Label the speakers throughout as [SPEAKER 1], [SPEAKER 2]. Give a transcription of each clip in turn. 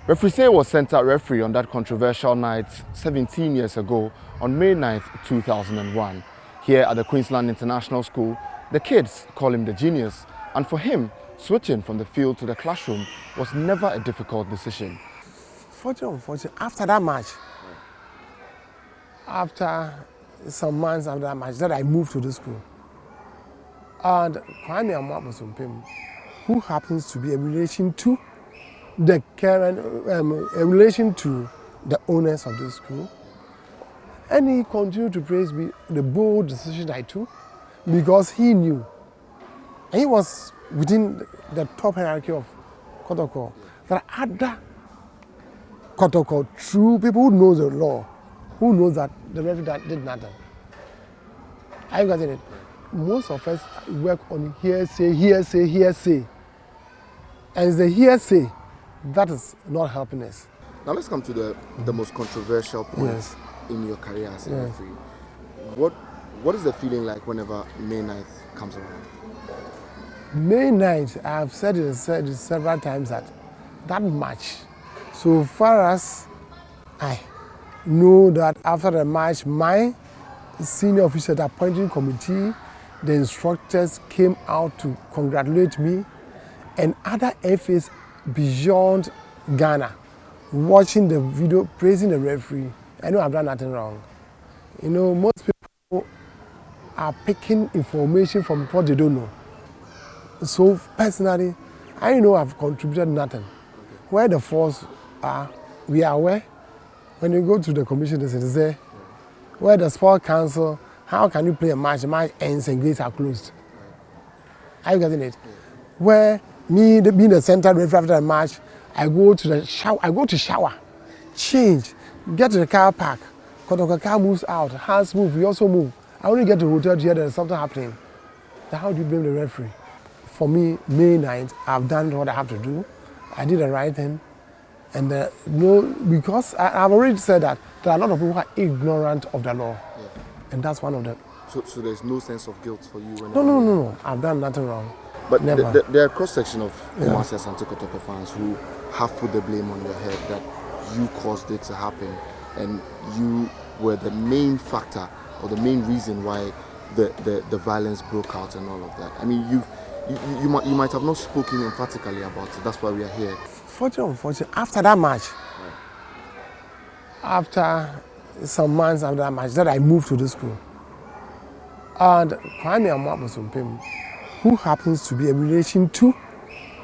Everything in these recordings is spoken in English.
[SPEAKER 1] Referee Sey was sent out referee on that controversial night 17 years ago on May 9th, 2001. Here at the Queensland International School, the kids call him the genius, and for him, switching from the field to the classroom was never a difficult decision.
[SPEAKER 2] Unfortunately, after that match, after some months after that match, that I moved to the school. And Kwame Amwabosumpem, who happens to be a relation to the current, a relation to the owners of the school, and he continued to praise me the bold decision I took because he knew, and he was within the top hierarchy of Kotoko, that other Kotoko, true people who know the law, who knows that the referee did nothing. Are you getting it? Most of us work on hearsay. And it's the hearsay that is not helping us.
[SPEAKER 1] Now let's come to the most controversial points in your career as a referee. What is the feeling like whenever May 9th comes around?
[SPEAKER 2] May 9th, I have said it several times that match, so far as I know that after the match, my senior officiate appointing committee, the instructors came out to congratulate me, and other FAs beyond Ghana watching the video, praising the referee. I know I've done nothing wrong. You know, most people are picking information from what they don't know. So personally, I know I've contributed nothing. Where the faults are, we are aware. When you go to the commission, they say, where the sport council, how can you play a match? The match ends and gates are closed. Are you getting it? Where me being the center referee after the match, I go to the shower. I go to shower, change, get to the car park. Kotoko car moves out, hands move, we also move. I only get to the hotel to hear there's something happening. Then how do you blame the referee? For me, May 9th, I've done what I have to do. I did the right thing. And because I've already said that there are a lot of people who are ignorant of the law. Yeah. And that's one of them.
[SPEAKER 1] So there's no sense of guilt for you?
[SPEAKER 2] No. I've done nothing wrong.
[SPEAKER 1] But there are a cross-section of Asante Kotoko fans who have put the blame on your head that you caused it to happen and you were the main factor or the main reason why the violence broke out and all of that. I mean, you might have not spoken emphatically about it. That's why we are here.
[SPEAKER 2] Unfortunately, after that match, after some months after that match, that I moved to the school. And Kwame Amwabosumpem, who happens to be a relation to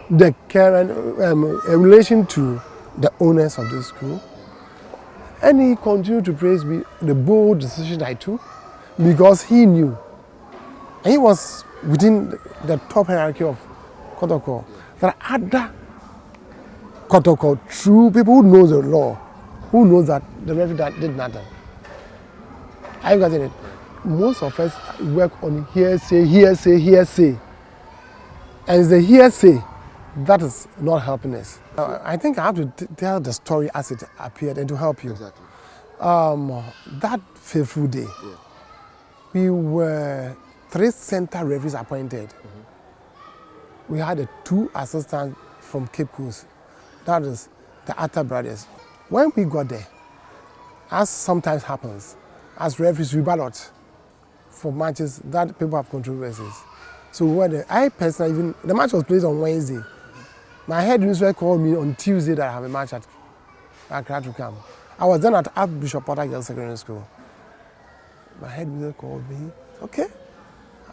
[SPEAKER 2] the current, a relation to the owners of the school, and he continued to praise me the bold decision I took because he knew, and he was within the top hierarchy of Kotoko, that other Kotoko, true people who know the law, who knows that the referee did nothing. Are you getting it? Most of us work on hearsay. And it's the hearsay that is not helping us. I think I have to tell the story as it appeared and to help you.
[SPEAKER 1] Exactly.
[SPEAKER 2] That fateful day, we were 3 center referees appointed. We had 2 assistants from Cape Coast. That is the Atta brothers. When we got there, as sometimes happens, as referees we ballot for matches that people have controversies. So I personally, even the match was played on Wednesday. My head minister called me on Tuesday that I have a match at Accra to come. I was then at Archbishop Potter Girls Secondary School. My head minister called me, okay,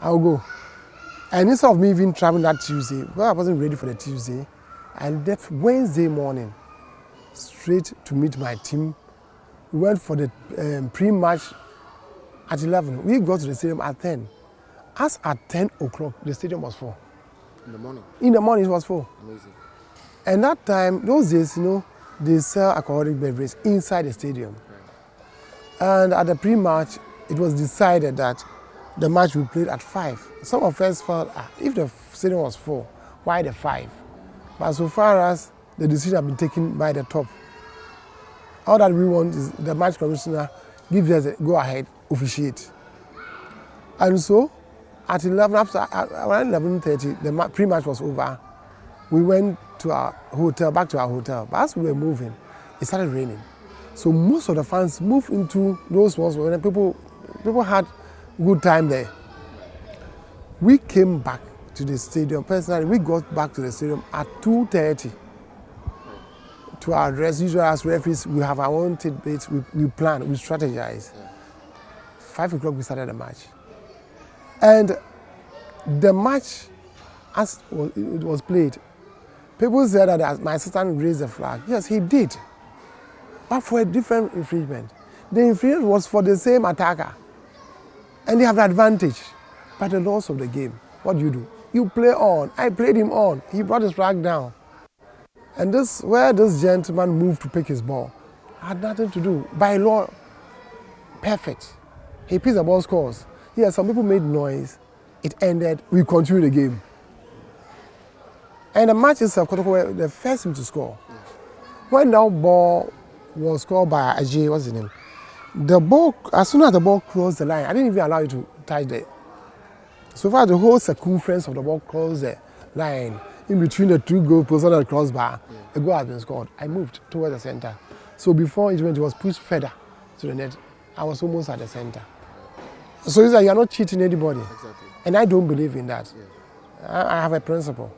[SPEAKER 2] I'll go. And instead of me even traveling that Tuesday, well, I wasn't ready for the Tuesday. I left Wednesday morning straight to meet my team. We went for the pre-match at 11. We got to the stadium at 10. As at 10 o'clock, the stadium was full.
[SPEAKER 1] In the morning?
[SPEAKER 2] In the morning, it was full.
[SPEAKER 1] Amazing.
[SPEAKER 2] And that time, those days, they sell alcoholic beverages inside the stadium. Right. And at the pre-match, it was decided that the match will be played at 5. Some of us felt, if the stadium was full, why the 5? But so far as the decision has been taken by the top, all that we want is the match commissioner gives us a go-ahead officiate. And so, at 11, around 11:30, the pre-match was over. We went to our hotel, back to our hotel. But as we were moving, it started raining. So most of the fans moved into those spots where people had good time there. We came back to the stadium. Personally, we got back to the stadium at 2:30. To our dress, usually as referees, we have our own tidbits, we plan, we strategize. 5 o'clock we started the match. And the match, as it was played, people said that my assistant raised the flag. Yes, he did. But for a different infringement. The infringement was for the same attacker. And they have the advantage. But the loss of the game, what do? You play on. I played him on. He brought his flag down. And where this gentleman moved to pick his ball had nothing to do. By law, perfect. He picks the ball, scores. Yeah, some people made noise. It ended. We continued the game. And the match itself, Kotoko were the first team to score. When that ball was scored by Ajay, what's his name? The ball, as soon as the ball crossed the line, I didn't even allow you to touch it. So far, the whole circumference of the ball crossed the line. In between the two goalposts and the crossbar, a goal had been scored. I moved towards the center. So before it was pushed further to the net, I was almost at the center. So it's like you're not cheating anybody.
[SPEAKER 1] Exactly.
[SPEAKER 2] And I don't believe in that. I have a principle.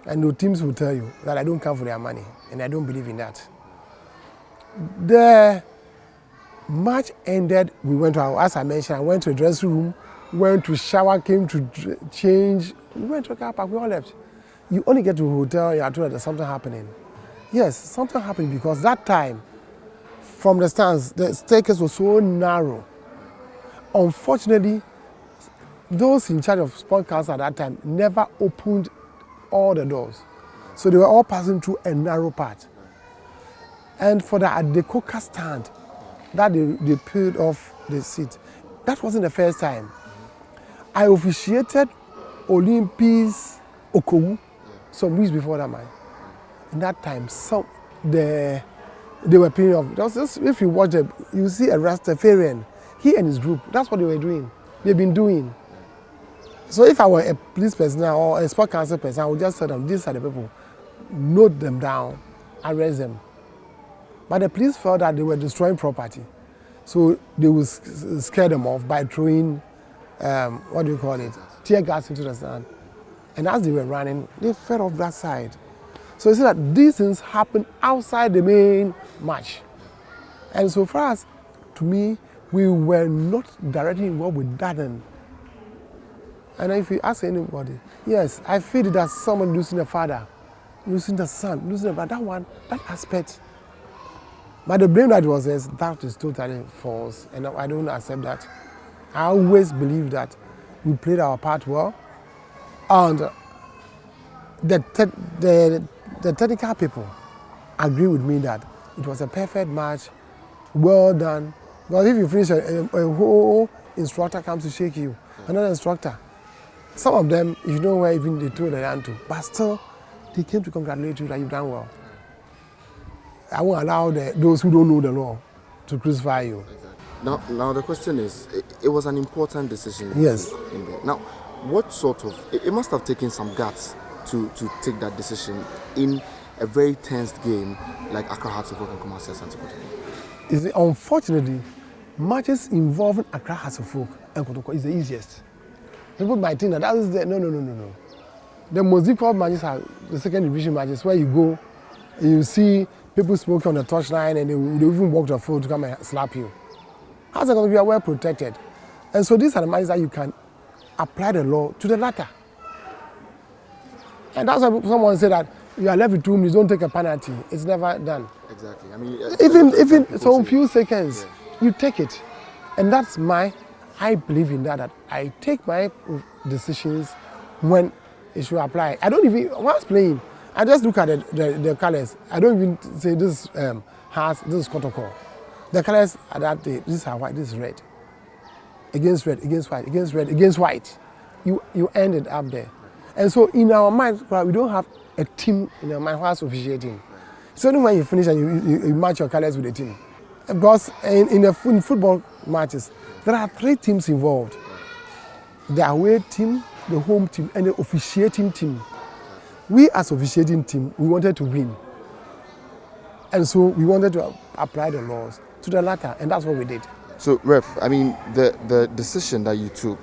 [SPEAKER 2] And the teams will tell you that I don't come for their money. And I don't believe in that. The match ended. We went to as I mentioned, I went to the dressing room, went to shower, came to change. We went to a car park, we all left. You only get to a hotel, you are told that there's something happening. Yes, something happened because that time, from the stands, the staircase was so narrow. Unfortunately, those in charge of sport council at that time never opened all the doors. So they were all passing through a narrow part. And for the coca stand, that they peeled off the seat. That wasn't the first time. I officiated Olympics Okowu some weeks before that match. In that time, they were playing off. If you watch it, you see a Rastafarian. He and his group, that's what they were doing. They've been doing. So if I were a police person or a sport council person, I would just tell them, these are the people. Note them down, arrest them. But the police felt that they were destroying property. So they would scare them off by throwing, tear gas into the stand. And as they were running, they fell off that side. So you see that these things happen outside the main match. And so far as, to me, we were not directly involved with that. And if you ask anybody, yes, I feel that someone losing a father, losing the son, losing the brother, that aspect. But the blame that was there, that is totally false. And I don't accept that. I always believe that we played our part well. And the technical people agree with me that it was a perfect match, well done. Because if you finish, a whole instructor comes to shake you, another instructor. Some of them, you know where even they threw the hand to, but still, they came to congratulate you that you've done well. I won't allow those who don't know the law to crucify you.
[SPEAKER 1] Exactly. Now the question is, it was an important decision.
[SPEAKER 2] Yes.
[SPEAKER 1] In there. Now, what sort of, it must have taken some guts to take that decision in a very tense game like Accra Hearts of Oak and Kumasi Asante Kotoko?
[SPEAKER 2] Unfortunately, matches involving Accra Hearts of Oak and Kotoko is the easiest. People might think that is the, no. The most difficult matches are the second division matches where you go and you see people smoking on the touchline and they even walk to the field to come and slap you. How's it going to be well protected? And so these are the matches that you can apply the law to the latter. And that's why someone said that you are left with 2 minutes, don't take a penalty. It's never done.
[SPEAKER 1] Exactly. I mean,
[SPEAKER 2] even some few seconds, you take it. And that's I believe in that I take my decisions when it should apply. I don't even, once playing, I just look at the colors. I don't even say this this is Kotoko. The colors are that this are white, this is red. Against red, against white, against red, against white. You end it up there. And so in our mind, we don't have a team in our mind who has officiating. It's only when you finish and you match your colors with the team. Because in football matches, there are 3 teams involved. The away team, the home team, and the officiating team. we as officiating team, we wanted to win. And so we wanted to apply the laws to the latter, and that's what we did.
[SPEAKER 1] So, Ref, I mean, the decision that you took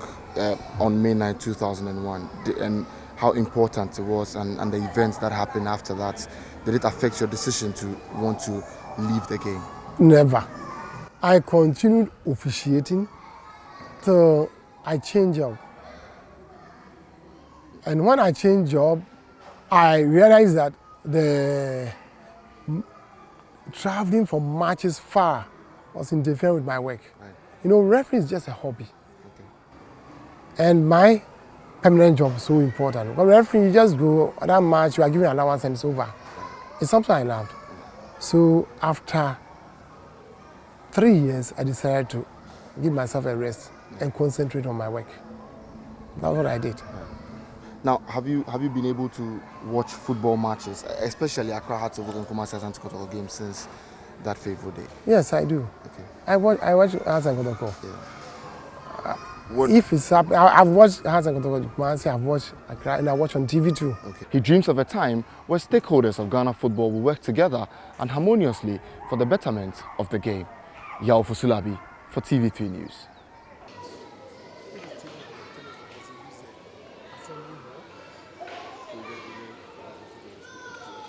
[SPEAKER 1] on May 9, 2001, and how important it was, and the events that happened after that, did it affect your decision to want to leave the game?
[SPEAKER 2] Never. I continued officiating till I changed job. And when I changed job, I realized that the traveling for matches far was interfering with my work.
[SPEAKER 1] Right.
[SPEAKER 2] You know, referee is just a hobby. Okay. And my permanent job is so important. But referee, you just go, that match, you are given allowance and it's over. Right. It's something I loved. So after 3 years, I decided to give myself a rest and concentrate on my work. That's what I did.
[SPEAKER 1] Now, have you been able to watch football matches, especially Accra Hearts of Oak and Kumasi Asante Kotoko games since that fateful day?
[SPEAKER 2] Yes, I do.
[SPEAKER 1] Okay.
[SPEAKER 2] I watch Hearts and Kotoko.
[SPEAKER 1] Yeah.
[SPEAKER 2] If it's up, I've watched Hearts and Kotoko Kumasi, I've watched Accra, and I watch on TV too.
[SPEAKER 1] Okay. He dreams of a time where stakeholders of Ghana football will work together and harmoniously for the betterment of the game. Ofosu Larbi for TV3 News.